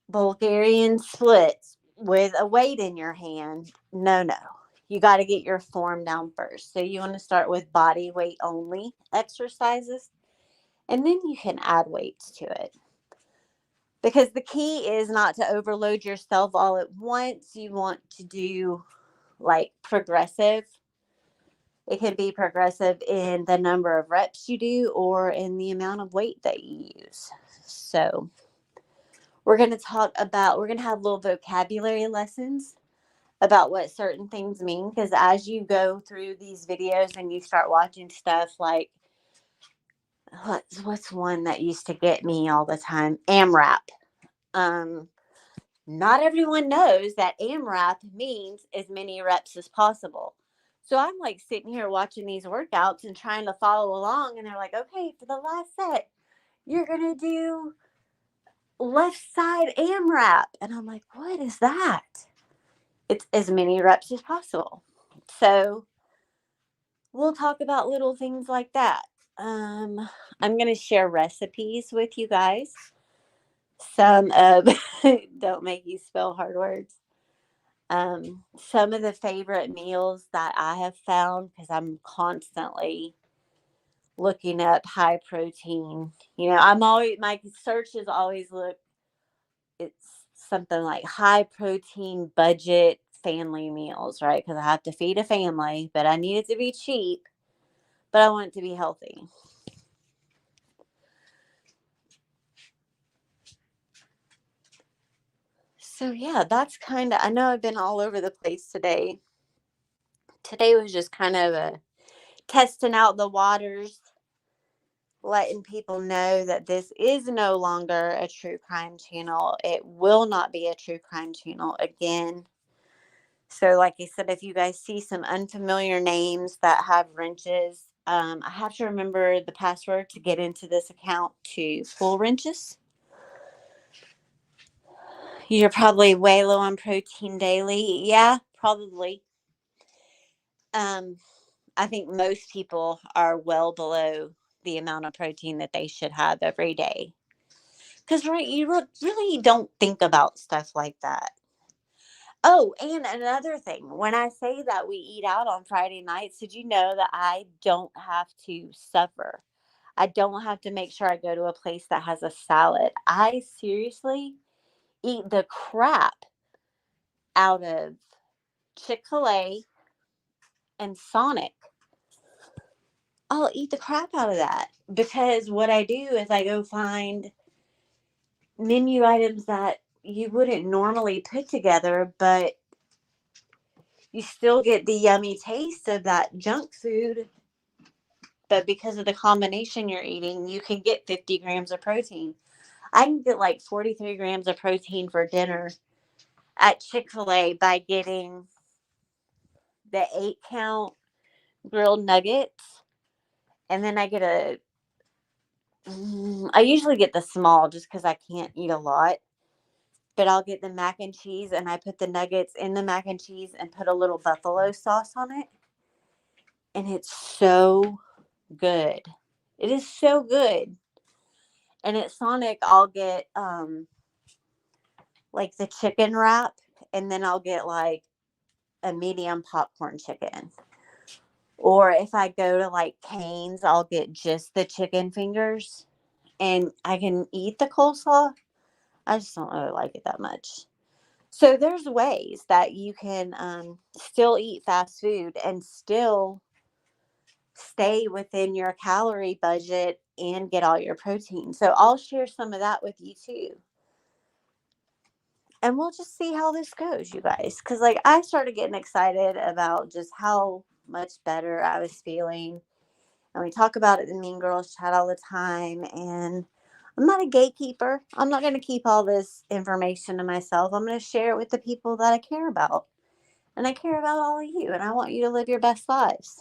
Bulgarian splits with a weight in your hand, no. You got to get your form down first. So you want to start with body weight only exercises, and then you can add weights to it. Because the key is not to overload yourself all at once. You want to do like progressive. It can be progressive in the number of reps you do or in the amount of weight that you use. So, we're going to have little vocabulary lessons about what certain things mean. Because as you go through these videos and you start watching stuff like, what's one that used to get me all the time? AMRAP. Um, Not everyone knows that AMRAP means as many reps as possible. So I'm like sitting here watching these workouts and trying to follow along. And they're like, okay, for the last set, you're going to do left side AMRAP. And I'm like, what is that? It's as many reps as possible. So we'll talk about little things like that. I'm going to share recipes with you guys. Some of, don't make you spell hard words. Some of the favorite meals that I have found, because I'm constantly looking up high protein. I'm always, my searches always it's something like high protein budget family meals, right? Because I have to feed a family, but I need it to be cheap, but I want it to be healthy. So yeah, that's kind of, I know I've been all over the place today. Today was just kind of a testing out the waters, letting people know that this is no longer a true crime channel. It will not be a true crime channel again. So, like I said, if you guys see some unfamiliar names that have wrenches, I have to remember the password to get into this account to pull wrenches. You're probably way low on protein daily. Yeah, probably. Um, I think most people are well below the amount of protein that they should have every day. Because, right, you really don't think about stuff like that. Oh, and another thing, when I say that we eat out on Friday nights, did you know that I don't have to suffer? I don't have to make sure I go to a place that has a salad. I seriously eat the crap out of Chick-fil-A and Sonic. I'll eat the crap out of that because what I do is I go find menu items that you wouldn't normally put together, but you still get the yummy taste of that junk food. But because of the combination you're eating, you can get 50 grams of protein. I can get like 43 grams of protein for dinner at Chick-fil-A by getting the 8-count grilled nuggets. And then I usually get the small just because I can't eat a lot. But I'll get the mac and cheese and I put the nuggets in the mac and cheese and put a little buffalo sauce on it. And it's so good. It is so good. And at Sonic, I'll get like the chicken wrap, and then I'll get like a medium popcorn chicken. Or if I go to like Cane's, I'll get just the chicken fingers, and I can eat the coleslaw. I just don't really like it that much. So there's ways that you can still eat fast food and still stay within your calorie budget and get all your protein. So I'll share some of that with you too. And we'll just see how this goes, you guys. Because, like, I started getting excited about just how much better I was feeling. And we talk about it in Mean Girls chat all the time. And I'm not a gatekeeper. I'm not going to keep all this information to myself. I'm going to share it with the people that I care about. And I care about all of you. And I want you to live your best lives.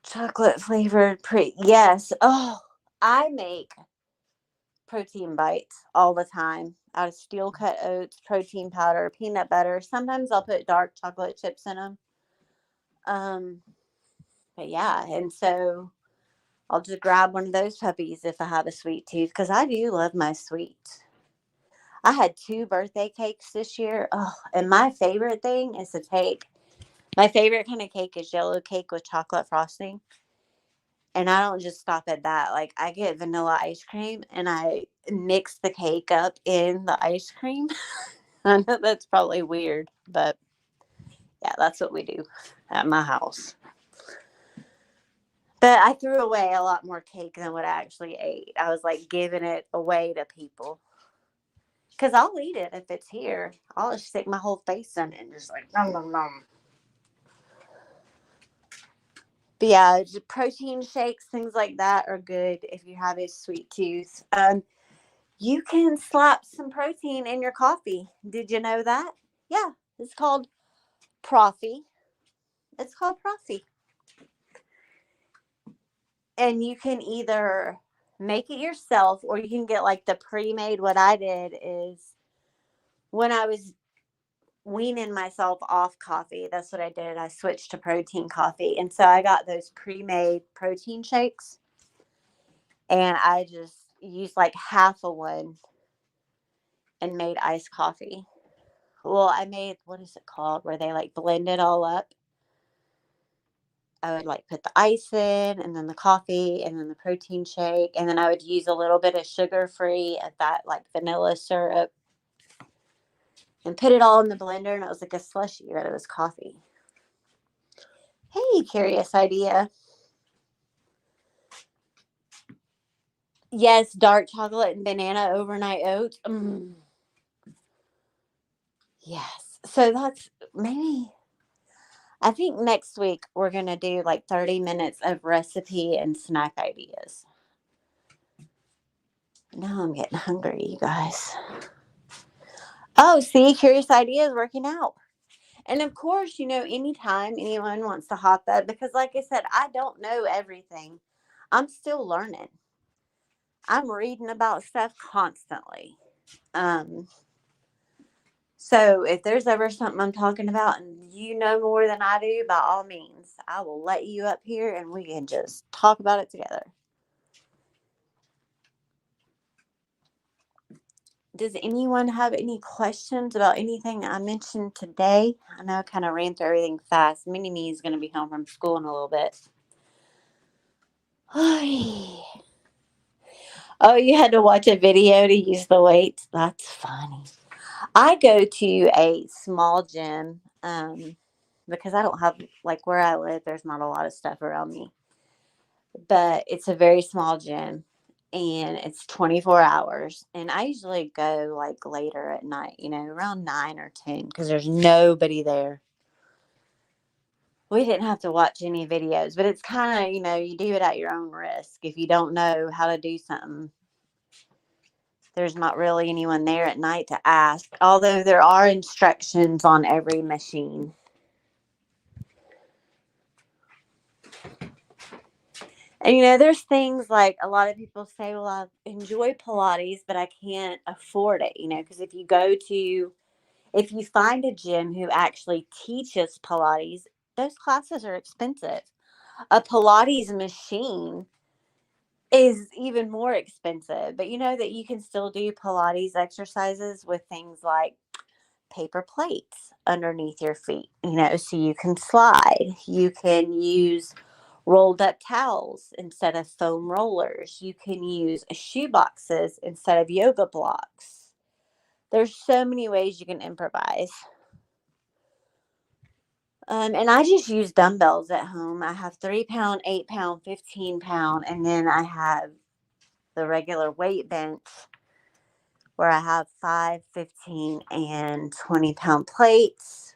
Chocolate flavored yes. Oh, I make protein bites all the time out of steel cut oats, protein powder, peanut butter. Sometimes I'll put dark chocolate chips in them. Um, but yeah, and so I'll just grab one of those puppies if I have a sweet tooth because I do love my sweets. I had 2 birthday cakes this year. Oh, and my favorite thing is to take my favorite kind of cake is yellow cake with chocolate frosting. And I don't just stop at that. Like, I get vanilla ice cream and I mix the cake up in the ice cream. I know that's probably weird, but yeah, that's what we do at my house. But I threw away a lot more cake than what I actually ate. I was like giving it away to people. Because I'll eat it if it's here. I'll just stick my whole face in it and just like, nom, nom, nom. But yeah, protein shakes, things like that are good if you have a sweet tooth. You can slap some protein in your coffee. Did you know that? Yeah, it's called Profi. It's called Profi. And you can either make it yourself or you can get like the pre-made. What I did is when I was weaning myself off coffee, that's what I did. I switched to protein coffee. And so I got those pre-made protein shakes and I just used like half of one and made iced coffee. Well, I made, what is it called, where they like blend it all up. I would like put the ice in and then the coffee and then the protein shake. And then I would use a little bit of sugar free of that like vanilla syrup and put it all in the blender. And it was like a slushy, but it was coffee. Hey, curious idea. Yes, dark chocolate and banana overnight oats. Yes. So that's maybe, I think next week we're going to do like 30 minutes of recipe and snack ideas. Now I'm getting hungry, you guys. Oh, see, curious ideas working out. And of course, anytime anyone wants to hop up, because like I said, I don't know everything. I'm still learning. I'm reading about stuff constantly. Um, so if there's ever something I'm talking about and you know more than I do, by all means, I will let you up here and we can just talk about it together. Does anyone have any questions about anything I mentioned today? I know I kind of ran through everything fast. Mini Me is going to be home from school in a little bit. Oh, you had to watch a video to use the weights? That's funny. I go to a small gym because I don't have, like where I live, there's not a lot of stuff around me. But it's a very small gym and it's 24 hours. And I usually go like later at night, around 9 or 10 because there's nobody there. We didn't have to watch any videos, but it's kind of, you do it at your own risk. If you don't know how to do something, there's not really anyone there at night to ask, although there are instructions on every machine. And, there's things like a lot of people say, well, I enjoy Pilates, but I can't afford it, because if you find a gym who actually teaches Pilates, those classes are expensive. A Pilates machine is even more expensive, but you know that you can still do Pilates exercises with things like paper plates underneath your feet, so you can slide. You can use rolled up towels instead of foam rollers. You can use shoe boxes instead of yoga blocks. There's so many ways you can improvise. And I just use dumbbells at home. I have 3-pound, 8-pound, 15-pound, and then I have the regular weight bench where I have 5, 15, and 20-pound plates.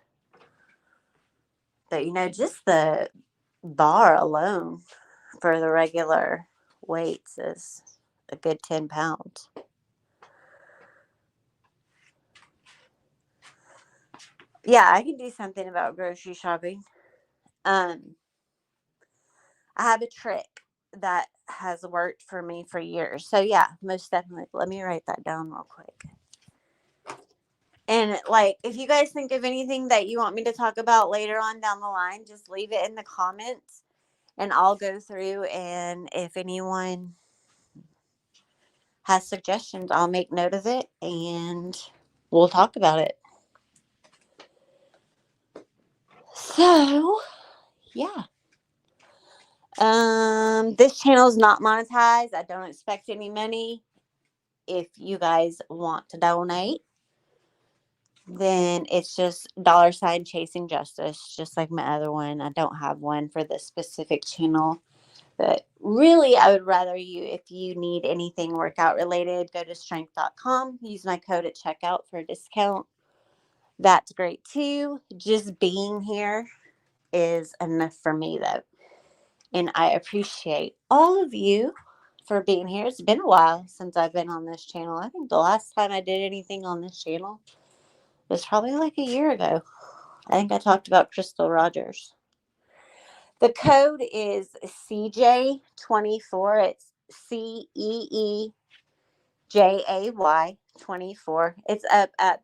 But, just the bar alone for the regular weights is a good 10 pounds. Yeah, I can do something about grocery shopping. I have a trick that has worked for me for years. So yeah, most definitely. Let me write that down real quick. And like, if you guys think of anything that you want me to talk about later on down the line, just leave it in the comments and I'll go through. And if anyone has suggestions, I'll make note of it and we'll talk about it. So, yeah. This channel is not monetized. I don't expect any money. If you guys want to donate, then it's just $ chasing justice, just like my other one. I don't have one for this specific channel. But really, I would rather you, if you need anything workout related, go to strength.com. Use my code at checkout for a discount. That's great too. Just being here is enough for me, though. And I appreciate all of you for being here. It's been a while since I've been on this channel. I think the last time I did anything on this channel was probably like a year ago. I think I talked about Crystal Rogers. The code is CJ24. It's CEEJAY 24. It's up at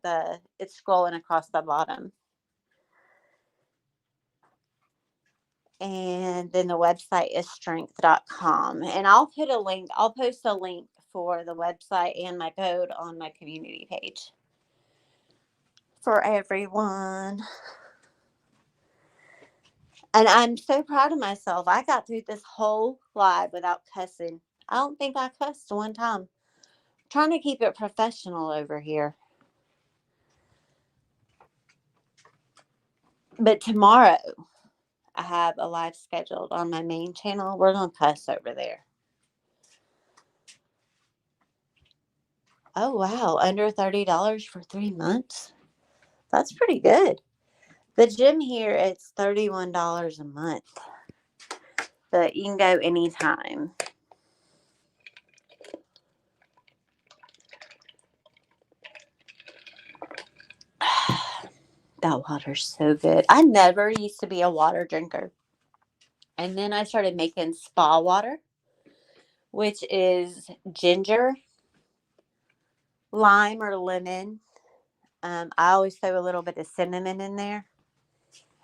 it's scrolling across the bottom. And then the website is strength.com. And I'll post a link for the website and my code on my community page for everyone. And I'm so proud of myself. I got through this whole live without cussing. I don't think I cussed one time. I'm trying to keep it professional over here. But tomorrow, I have a live scheduled on my main channel. We're going to cuss over there. Oh, wow. Under $30 for 3 months? That's pretty good. The gym here, it's $31 a month. But you can go anytime. That water's so good. I never used to be a water drinker. And then I started making spa water, which is ginger, lime, or lemon. I always throw a little bit of cinnamon in there.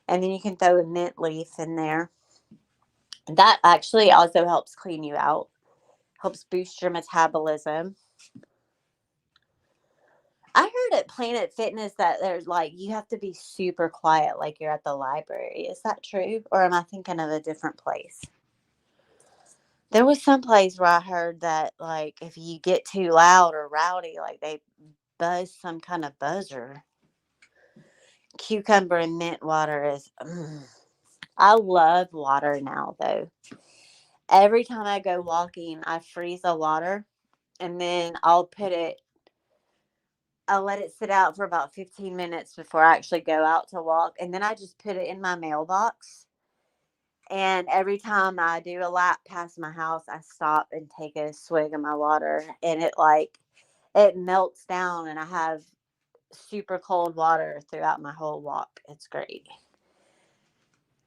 And then you can throw a mint leaf in there. That actually also helps clean you out. Helps boost your metabolism. I heard at Planet Fitness that there's like, you have to be super quiet like you're at the library. Is that true? Or am I thinking of a different place? There was some place where I heard that, like, if you get too loud or rowdy, like they buzz some kind of buzzer. Cucumber and mint water is... I love water now, though. Every time I go walking, I freeze the water, and then I'll let it sit out for about 15 minutes before I actually go out to walk. And then I just put it in my mailbox. And every time I do a lap past my house, I stop and take a swig of my water. And it melts down, and I have super cold water throughout my whole walk. It's great.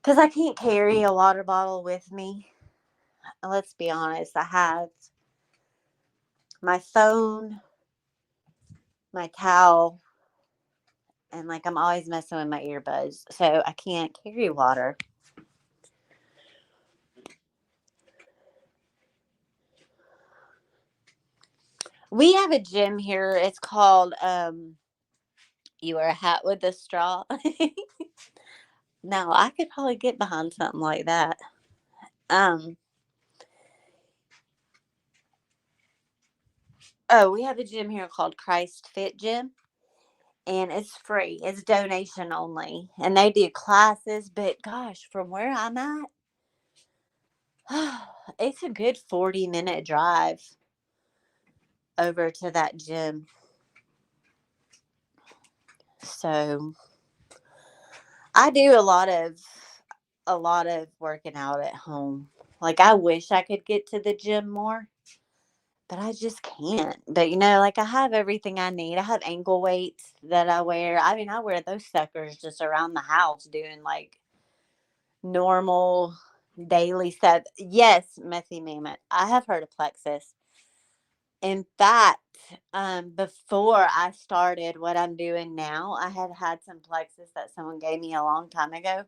Because I can't carry a water bottle with me. Let's be honest. I have my phone, my towel, and like I'm always messing with my earbuds. So I can't carry water. We have a gym here. It's called You Wear a Hat with a Straw. No, I could probably get behind something like that. We have a gym here called Christ Fit Gym, and it's free. It's donation only, and they do classes. But gosh, from where I'm at, it's a good 40-minute drive over to that gym. So I do a lot of working out at home. Like, I wish I could get to the gym more, but I just can't. But like, I have everything I need. I have ankle weights that I wear. I mean, I wear those suckers just around the house doing like normal daily stuff. Yes, Messy Mammoth. I have heard of plexus. In fact, before I started what I'm doing now, I had some plexus that someone gave me a long time ago.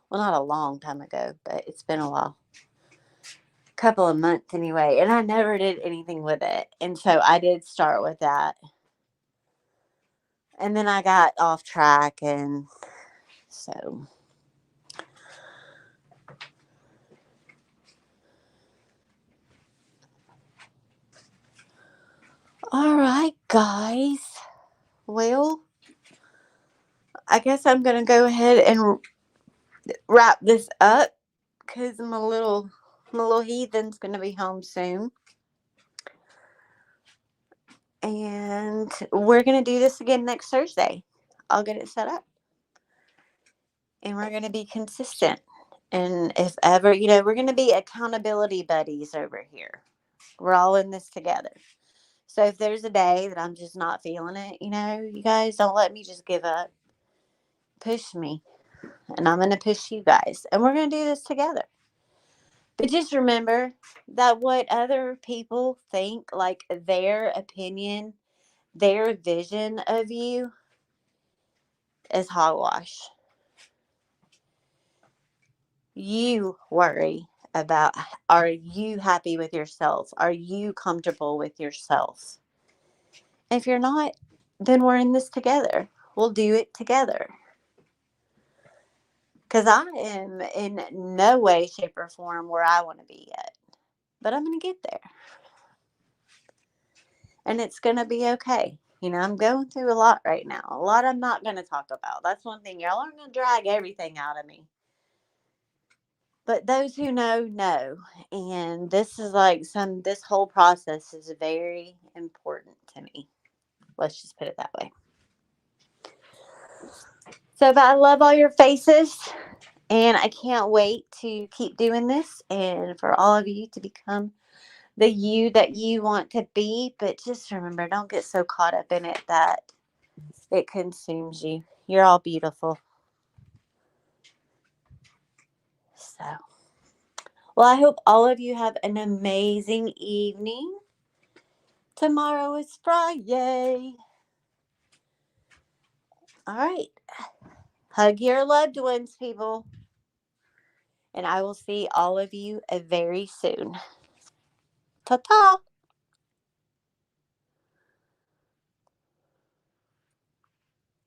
Well, not a long time ago, but it's been a while. Couple of months anyway, and I never did anything with it. And so I did start with that. And then I got off track, and so Guys, well, I guess I'm going to go ahead and wrap this up because my little heathen's going to be home soon. And we're going to do this again next Thursday. I'll get it set up. And we're going to be consistent. And if ever, we're going to be accountability buddies over here. We're all in this together. So if there's a day that I'm just not feeling it, you guys don't let me just give up. Push me. And I'm going to push you guys. And we're going to do this together. But just remember that what other people think, like their opinion, their vision of you, is hogwash. You worry about, are you happy with yourself? Are you comfortable with yourself? If you're not, then we're in this together. We'll do it together. Because I am in no way, shape, or form where I want to be yet. But I'm going to get there. And it's going to be okay. I'm going through a lot right now. A lot I'm not going to talk about. That's one thing. Y'all aren't going to drag everything out of me. But those who know. And this is this whole process is very important to me. Let's just put it that way. So, but I love all your faces. And I can't wait to keep doing this and for all of you to become the you that you want to be. But just remember, don't get so caught up in it that it consumes you. You're all beautiful. So, well, I hope all of you have an amazing evening. Tomorrow is Friday. All right. Hug your loved ones, people. And I will see all of you very soon. Ta-ta.